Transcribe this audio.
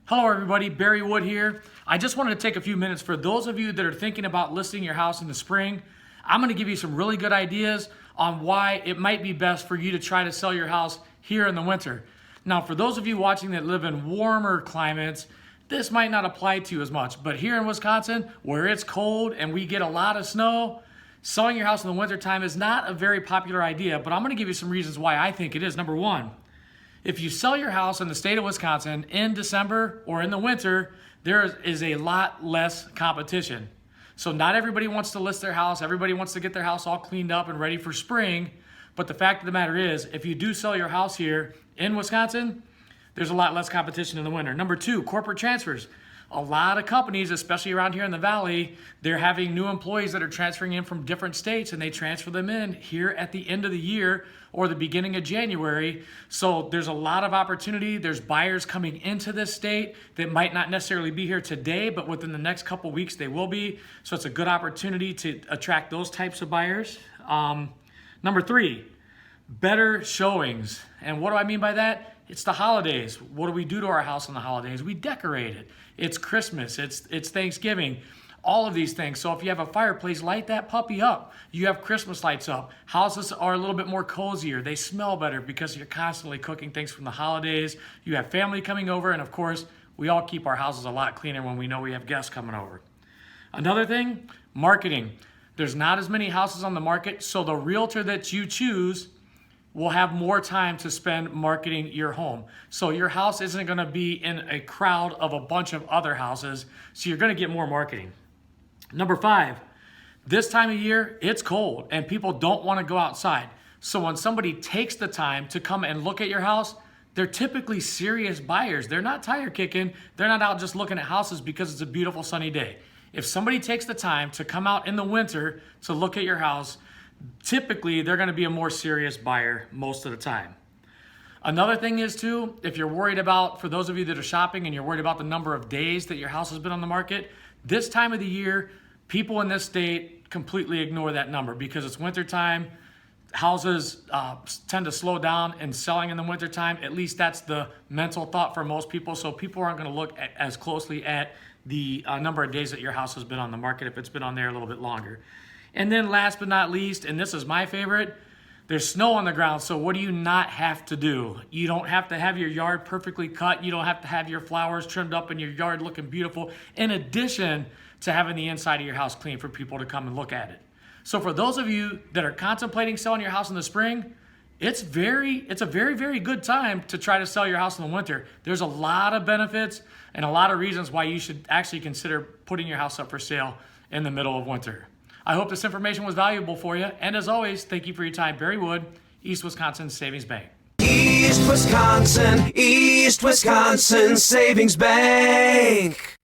Hello everybody, Barry Wood here. I just wanted to take a few minutes for those of you that are thinking about listing your house in the spring. I'm going to give you some really good ideas on why it might be best for you to try to sell your house here in the winter. Now, for those of you watching that live in warmer climates, this might not apply to you as much, but here in Wisconsin, where it's cold and we get a lot of snow, selling your house in the wintertime is not a very popular idea, but I'm going to give you some reasons why I think it is. Number one, if you sell your house in the state of Wisconsin in December or in the winter, there is a lot less competition. So not everybody wants to list their house. Everybody wants to get their house all cleaned up and ready for spring. But the fact of the matter is, if you do sell your house here in Wisconsin, there's a lot less competition in the winter. Number two, corporate transfers. A lot of companies, especially around here in the Valley, they're having new employees that are transferring in from different states, and they transfer them in here at the end of the year or the beginning of January. So there's a lot of opportunity. There's buyers coming into this state that might not necessarily be here today, but within the next couple weeks they will be. So it's a good opportunity to attract those types of buyers. Number three, better showings. And what do I mean by that? It's the holidays. What do we do to our house on the holidays? We decorate it. It's Christmas, it's Thanksgiving, all of these things. So if you have a fireplace, light that puppy up. You have Christmas lights up. Houses are a little bit more cozier. They smell better because you're constantly cooking things from the holidays. You have family coming over, and of course, we all keep our houses a lot cleaner when we know we have guests coming over. Another thing, marketing. There's not as many houses on the market, so the realtor that you choose will have more time to spend marketing your home. So your house isn't gonna be in a crowd of a bunch of other houses, so you're gonna get more marketing. Number five, this time of year, it's cold and people don't wanna go outside. So when somebody takes the time to come and look at your house, they're typically serious buyers. They're not tire kicking. They're not out just looking at houses because it's a beautiful sunny day. If somebody takes the time to come out in the winter to look at your house, typically they're going to be a more serious buyer most of the time. Another thing is too, if you're worried about, for those of you that are shopping and you're worried about the number of days that your house has been on the market, this time of the year, people in this state completely ignore that number because it's wintertime. Houses tend to slow down in selling in the wintertime. At least that's the mental thought for most people. So people aren't going to look as closely at the number of days that your house has been on the market if it's been on there a little bit longer. And then last but not least, and this is my favorite, there's snow on the ground, so what do you not have to do? You don't have to have your yard perfectly cut. You don't have to have your flowers trimmed up and your yard looking beautiful, in addition to having the inside of your house clean for people to come and look at it. So for those of you that are contemplating selling your house in the spring, it's a very, very good time to try to sell your house in the winter. There's a lot of benefits and a lot of reasons why you should actually consider putting your house up for sale in the middle of winter. I hope this information was valuable for you. And as always, thank you for your time. Barry Wood, East Wisconsin Savings Bank. East Wisconsin Savings Bank.